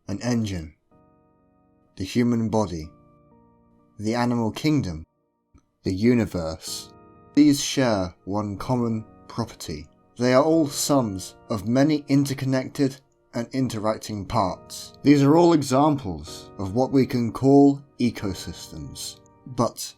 an engine, the human body, the animal kingdom, the universe. These share one common property. They are all sums of many interconnected and interacting parts. These are all examples of what we can call ecosystems. But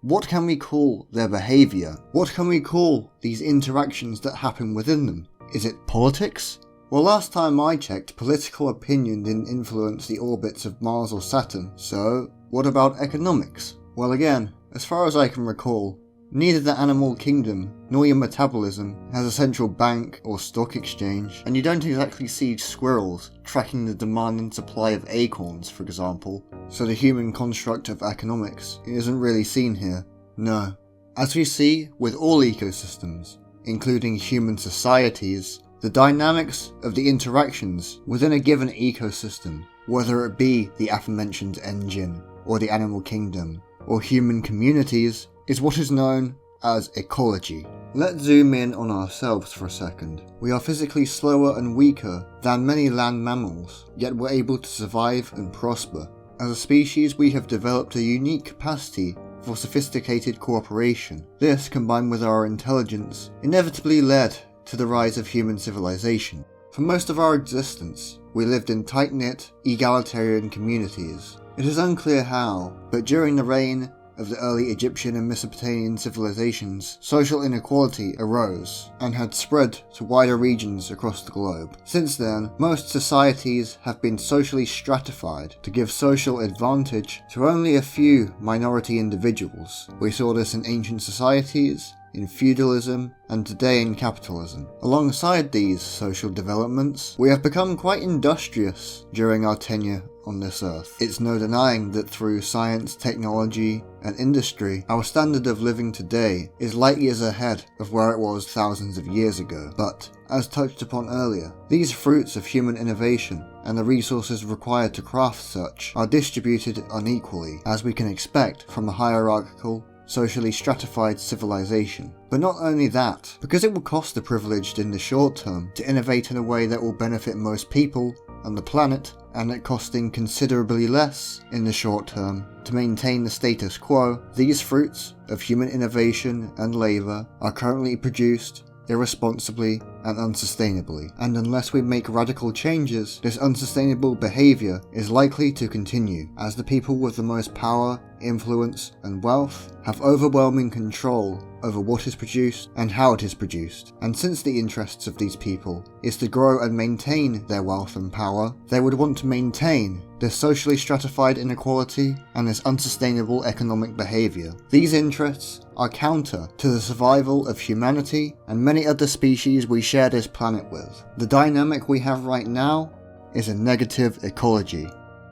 what can we call their behaviour? What can we call these interactions that happen within them? Is it politics? Well, last time I checked, political opinion didn't influence the orbits of Mars or Saturn, so what about economics? Well, again, as far as I can recall, neither the animal kingdom nor your metabolism has a central bank or stock exchange, and you don't exactly see squirrels tracking the demand and supply of acorns, for example, so the human construct of economics isn't really seen here. No. As we see with all ecosystems, including human societies, the dynamics of the interactions within a given ecosystem, whether it be the aforementioned engine, or the animal kingdom, or human communities, is what is known as ecology. Let's zoom in on ourselves for a second. We are physically slower and weaker than many land mammals, yet we're able to survive and prosper. As a species, we have developed a unique capacity for sophisticated cooperation. This, combined with our intelligence, inevitably led to the rise of human civilization. For most of our existence, we lived in tight-knit, egalitarian communities. It is unclear how, but during the reign of the early Egyptian and Mesopotamian civilizations, social inequality arose and had spread to wider regions across the globe. Since then, most societies have been socially stratified to give social advantage to only a few minority individuals. We saw this in ancient societies, in feudalism, and today in capitalism. Alongside these social developments, we have become quite industrious during our tenure on this earth. It's no denying that through science, technology, and industry, our standard of living today is light years ahead of where it was thousands of years ago. But, as touched upon earlier, these fruits of human innovation and the resources required to craft such are distributed unequally, as we can expect from a hierarchical, socially stratified civilization. But not only that, because it will cost the privileged in the short term to innovate in a way that will benefit most people on the planet, and it costing considerably less in the short term to maintain the status quo, these fruits of human innovation and labour are currently produced irresponsibly and unsustainably, and unless we make radical changes, this unsustainable behaviour is likely to continue, as the people with the most power, influence and wealth have overwhelming control over what is produced and how it is produced, and since the interests of these people is to grow and maintain their wealth and power, they would want to maintain this socially stratified inequality and this unsustainable economic behaviour. These interests are counter to the survival of humanity and many other species we share this planet with. The dynamic we have right now is a negative ecology.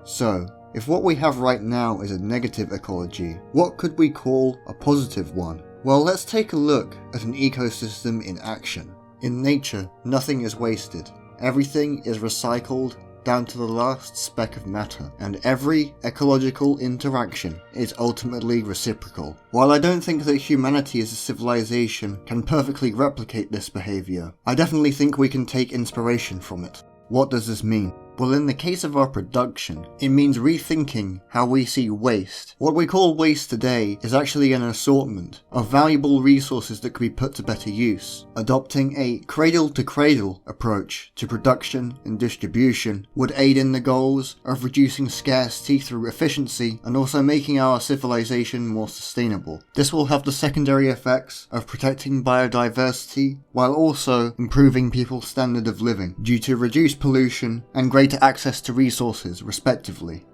So, if what we have right now is a negative ecology, what could we call a positive one? Well, let's take a look at an ecosystem in action. In nature, nothing is wasted. Everything is recycled down to the last speck of matter, and every ecological interaction is ultimately reciprocal. While I don't think that humanity as a civilization can perfectly replicate this behaviour, I definitely think we can take inspiration from it. What does this mean? Well, in the case of our production, it means rethinking how we see waste. What we call waste today is actually an assortment of valuable resources that could be put to better use. Adopting a cradle-to-cradle approach to production and distribution would aid in the goals of reducing scarcity through efficiency and also making our civilization more sustainable. This will have the secondary effects of protecting biodiversity while also improving people's standard of living due to reduced pollution and greater access to resources, respectively.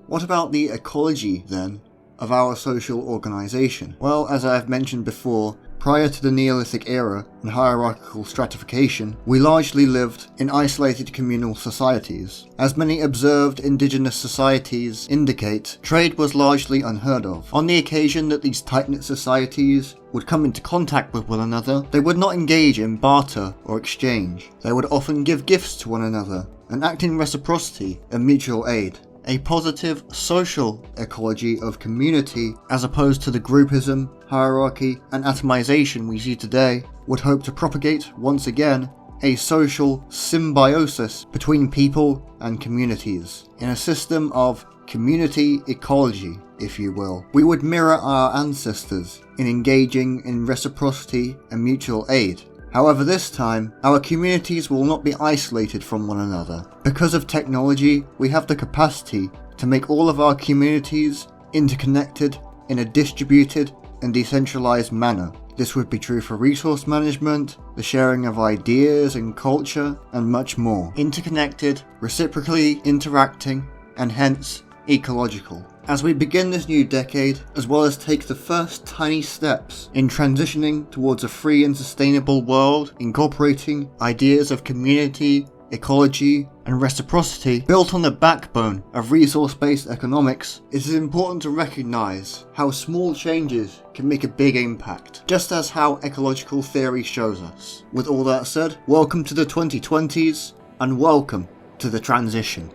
What about the ecology, then, of our social organisation? Well, as I have mentioned before, prior to the Neolithic era and hierarchical stratification, we largely lived in isolated communal societies. As many observed indigenous societies indicate, trade was largely unheard of. On the occasion that these tight-knit societies would come into contact with one another, they would not engage in barter or exchange. They would often give gifts to one another and act in reciprocity and mutual aid. A positive social ecology of community, as opposed to the groupism, hierarchy and atomization we see today, would hope to propagate once again a social symbiosis between people and communities, in a system of community ecology, if you will. We would mirror our ancestors in engaging in reciprocity and mutual aid. However, this time, our communities will not be isolated from one another. Because of technology, we have the capacity to make all of our communities interconnected in a distributed and decentralized manner. This would be true for resource management, the sharing of ideas and culture, and much more. Interconnected, reciprocally interacting, and hence ecological. As we begin this new decade, as well as take the first tiny steps in transitioning towards a free and sustainable world, incorporating ideas of community, ecology, and reciprocity built on the backbone of resource-based economics, it is important to recognise how small changes can make a big impact, just as how ecological theory shows us. With all that said, welcome to the 2020s, and welcome to the transition.